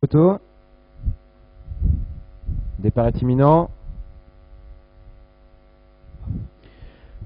Photo. Départ est imminent.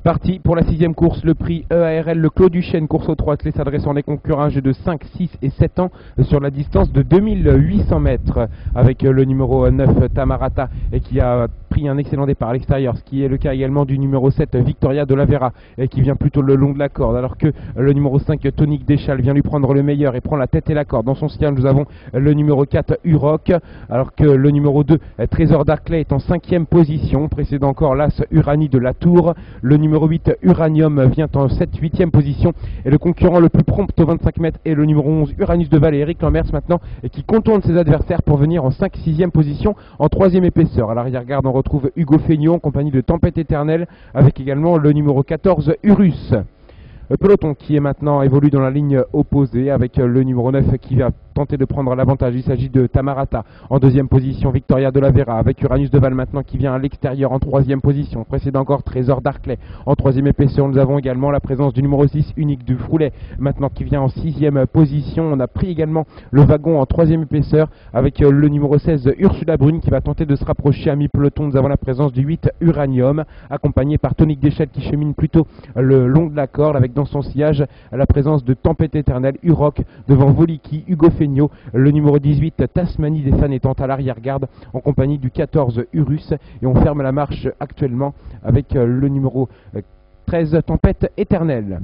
Parti pour la 6e course, le prix EARL, le Clos du Chêne, course au 3 attelé s'adressant à des concurrents âgés de 5, 6 et 7 ans sur la distance de 2800 mètres avec le numéro 9 Tamarata et qui a pris un excellent départ à l'extérieur, ce qui est le cas également du numéro 7 Victoria de la Vera et qui vient plutôt le long de la corde, alors que le numéro 5 Tonique Deschal vient lui prendre le meilleur et prend la tête et la corde. Dans son sillage nous avons le numéro 4 Uroc, alors que le numéro 2 Trésor d'Arclay est en 5e position, précédant encore l'As Uranie de la Tour. Le numéro 8 Uranium vient en 8e position et le concurrent le plus prompt au 25 mètres est le numéro 11 Uranus de Val et Eric Lambers maintenant et qui contourne ses adversaires pour venir en 6e position en 3e épaisseur. À l'arrière-garde on retrouve Hugo Feignon en compagnie de Tempête Éternelle avec également le numéro 14 Urus. Le peloton qui est maintenant évolue dans la ligne opposée avec le numéro 9 qui va tenter de prendre l'avantage. Il s'agit de Tamarata en 2e position, Victoria de la Vera avec Uranus de Val maintenant qui vient à l'extérieur en 3e position. Précédent encore Trésor d'Arclay en 3e épaisseur. Nous avons également la présence du numéro 6 Unique du Froulet maintenant qui vient en 6e position. On a pris également le wagon en 3e épaisseur avec le numéro 16 Ursula Brune qui va tenter de se rapprocher à mi-peloton. Nous avons la présence du 8 Uranium accompagné par Tonique Deschal qui chemine plutôt le long de la corde avec dans son sillage la présence de Tempête Éternelle, Uroc devant Voliki, Hugo Feignon, le numéro 18 Tasmanie des fans étant à l'arrière-garde en compagnie du 14 Urus et on ferme la marche actuellement avec le numéro 13 Tempête Éternelle.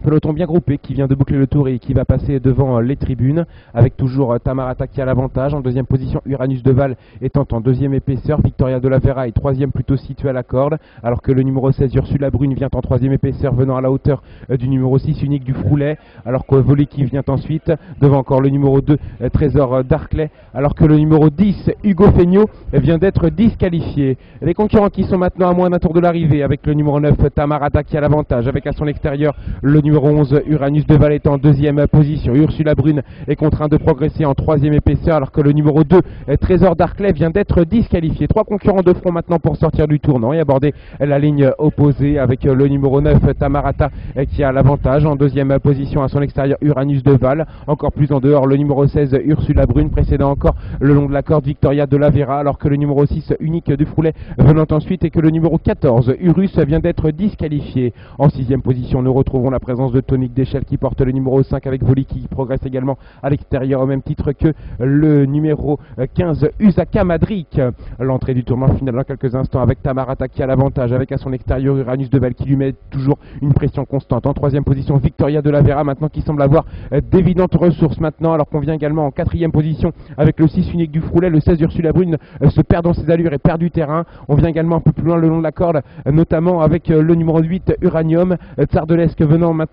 Peloton bien groupé qui vient de boucler le tour et qui va passer devant les tribunes avec toujours Tamarata qui a l'avantage. En 2e position Uranus de Val étant en 2e épaisseur. Victoria de la Vera est 3e plutôt situé à la corde alors que le numéro 16 Ursula Brune vient en 3e épaisseur venant à la hauteur du numéro 6 Unique du Froulet alors que Voliki vient ensuite devant encore le numéro 2 Trésor d'Arclay alors que le numéro 10 Hugo Feignon vient d'être disqualifié. Les concurrents qui sont maintenant à moins d'un tour de l'arrivée avec le numéro 9 Tamarata qui a l'avantage avec à son extérieur le numéro 11 Uranus de Val est en 2e position. Ursula Brune est contraint de progresser en 3e épaisseur alors que le numéro 2 Trésor d'Arclay vient d'être disqualifié. 3 concurrents de front maintenant pour sortir du tournant et aborder la ligne opposée avec le numéro 9 Tamarata qui a l'avantage en 2e position à son extérieur Uranus de Val. Encore plus en dehors le numéro 16 Ursula Brune précédant encore le long de la corde Victoria de la Vera alors que le numéro 6 Unique du Froulet venant ensuite et que le numéro 14 Urus vient d'être disqualifié. En 6e position nous retrouvons la présence de Tonique Deschal qui porte le numéro 5 avec Voliki qui progresse également à l'extérieur au même titre que le numéro 15 Usaka Madrik. L'entrée du tournoi final dans quelques instants avec Tamarata qui a l'avantage avec à son extérieur Uranus de Val qui lui met toujours une pression constante. En 3e position Victoria de la Vera maintenant qui semble avoir d'évidentes ressources maintenant alors qu'on vient également en 4e position avec le 6 Unique du Froulet. Le 16 Ursula Brune se perd dans ses allures et perd du terrain. On vient également un peu plus loin le long de la corde notamment avec le numéro 8 Uranium, Tsar de l'Esque venant maintenant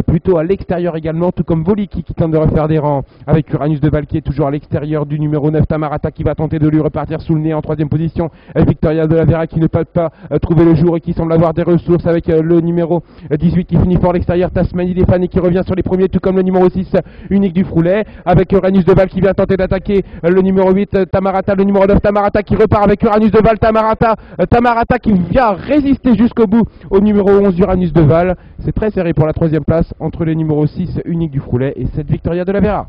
plutôt à l'extérieur également, tout comme Voliki qui tente de refaire des rangs avec Uranus de Val qui est toujours à l'extérieur du numéro 9 Tamarata qui va tenter de lui repartir sous le nez en 3e position. Victoria de la Vera qui ne peut pas trouver le jour et qui semble avoir des ressources avec le numéro 18 qui finit fort à l'extérieur, Tasmanie des fans et qui revient sur les premiers, tout comme le numéro 6 Unique du Froulet avec Uranus de Val qui vient tenter d'attaquer le numéro 8 Tamarata, le numéro 9 Tamarata qui repart avec Uranus de Val, Tamarata qui vient résister jusqu'au bout au numéro 11 Uranus de Val. C'est très serré pour la 3e place entre les numéros 6 Unique du Froulet et 7 Victoria de la Vera.